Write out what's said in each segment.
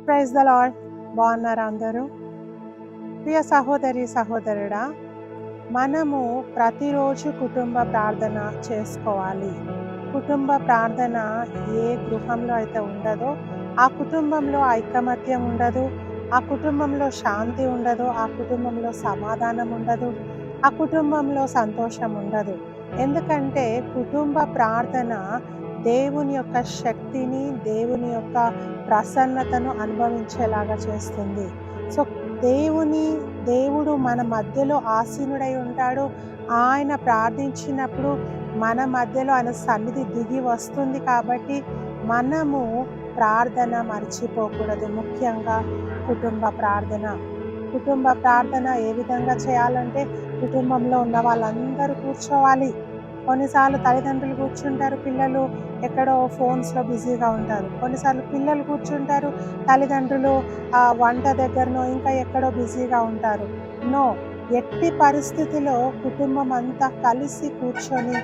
Praise the lord. బాగున్నారా అందరూ? ప్రియ సహోదరి సహోదరుడా, మనము ప్రతిరోజు కుటుంబ ప్రార్థన చేసుకోవాలి. కుటుంబ ప్రార్థన ఏ గృహంలో అయితే ఉండదో ఆ కుటుంబంలో ఐకమత్యం ఉండదు, ఆ కుటుంబంలో శాంతి ఉండదు, ఆ కుటుంబంలో సమాధానం ఉండదు, ఆ కుటుంబంలో సంతోషం ఉండదు. ఎందుకంటే కుటుంబ ప్రార్థన దేవుని యొక్క శక్తిని, దేవుని యొక్క ప్రసన్నతను అనుభవించేలాగా చేస్తుంది. సో దేవుడు మన మధ్యలో ఆసీనుడై ఉంటాడు. ఆయన ప్రార్థించినప్పుడు మన మధ్యలో ఆయన సన్నిధి దిగి వస్తుంది. కాబట్టి మనము ప్రార్థన మర్చిపోకూడదు. ముఖ్యంగా కుటుంబ ప్రార్థన. కుటుంబ ప్రార్థన ఏ విధంగా చేయాలంటే, కుటుంబంలో ఉన్న వాళ్ళందరూ కూర్చోవాలి. కొన్నిసార్లు తల్లిదండ్రులు కూర్చుంటారు, పిల్లలు ఎక్కడో ఫోన్స్లో బిజీగా ఉంటారు. కొన్నిసార్లు పిల్లలు కూర్చుంటారు, తల్లిదండ్రులు వంట దగ్గరనో ఇంకా ఎక్కడో బిజీగా ఉంటారు. నో, ఎట్టి పరిస్థితిలో కుటుంబం అంతా కలిసి కూర్చొని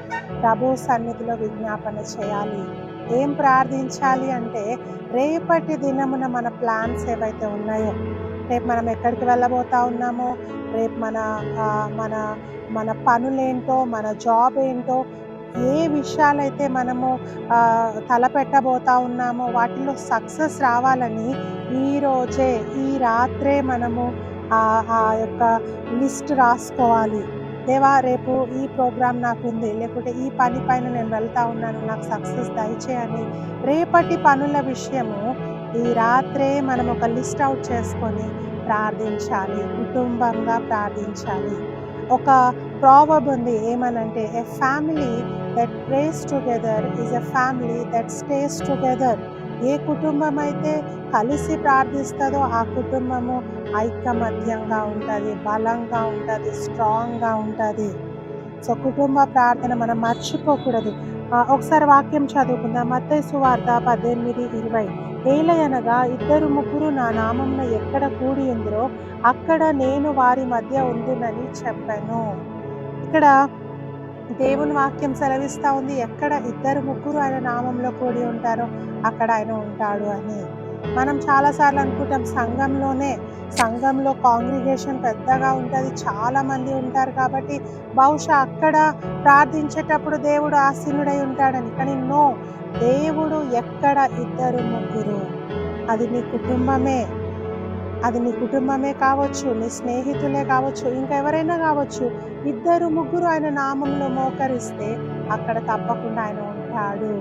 ప్రభు సన్నిధిలో విజ్ఞాపన చేయాలి. ఏం ప్రార్థించాలి అంటే, రేపటి దినమున మన ప్లాన్స్ ఏవైతే ఉన్నాయో, రేపు మనం ఎక్కడికి వెళ్ళబోతా ఉన్నామో, రేపు మన మన మన పనులేంటో, మన జాబ్ ఏంటో, ఏ విషయాలైతే మనము తలపెట్టబోతా ఉన్నామో వాటిలో సక్సెస్ రావాలని ఈరోజే, ఈ రాత్రే మనము ఆ యొక్క లిస్ట్ రాసుకోవాలి. దేవా, రేపు ఈ ప్రోగ్రామ్ నాకుంది, లేకుంటే ఈ పని పైన నేను వెళ్తా ఉన్నాను, నాకు సక్సెస్ దయచేయని రేపటి పనుల విషయము ఈ రాత్రే మనం ఒక లిస్ట్ అవుట్ చేసుకొని ప్రార్థించాలి, కుటుంబంగా ప్రార్థించాలి. ఒక ప్రావర్బ్ ఉంది, ఏమనంటే, a family that prays together is a family that stays together. ఏ కుటుంబం అయితే కలిసి ప్రార్థిస్తుందో ఆ కుటుంబము ఐకమత్యంగా ఉంటుంది, బలంగా ఉంటుంది, స్ట్రాంగ్గా ఉంటుంది. సో కుటుంబ ప్రార్థన మనం మర్చిపోకూడదు. ఒకసారి వాక్యం చదువుకుందాం. మత్తయి సువార్త 18:20. ఏలయనగా ఇద్దరు ముగ్గురు నా నామమున ఎక్కడ కూడి ఉందరో అక్కడ నేను వారి మధ్య ఉందునని చెప్పాను. ఇక్కడ దేవుని వాక్యం సెలవిస్తూ ఉంది, ఎక్కడ ఇద్దరు ముగ్గురు ఆయన నామంలో కూడి ఉంటారో అక్కడ ఆయన ఉంటాడు అని. మనం చాలాసార్లు అనుకుంటాం సంఘంలో కాంగ్రిగేషన్ పెద్దగా ఉంటుంది, చాలామంది ఉంటారు కాబట్టి బహుశా అక్కడ ప్రార్థించేటప్పుడు దేవుడు ఆసీనుడై ఉంటాడని. కానీ నో, దేవుడు ఎక్కడ ఇద్దరు ముగ్గురు, అది నీ కుటుంబమే. అది నీ కుటుంబమే కావచ్చు, నీ స్నేహితులే కావచ్చు, ఇంకా ఎవరైనా కావచ్చు. ఇద్దరు ముగ్గురు ఆయన నామంలో మోకరిస్తే అక్కడ తప్పకుండా ఆయన ఉంటాడు.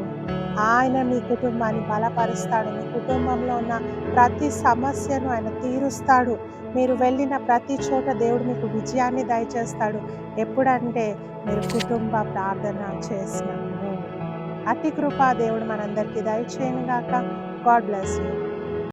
ఆయన నీ కుటుంబాన్ని బలపరుస్తాడు. నీ కుటుంబంలో ఉన్న ప్రతి సమస్యను ఆయన తీరుస్తాడు. మీరు వెళ్ళిన ప్రతి చోట దేవుడు మీకు విజయాన్ని దయచేస్తాడు. ఎప్పుడంటే మీరు కుటుంబ ప్రార్థన చేసినప్పుడు. అతి కృపా దేవుడు మనందరికీ దయచేయను గాక. God bless you.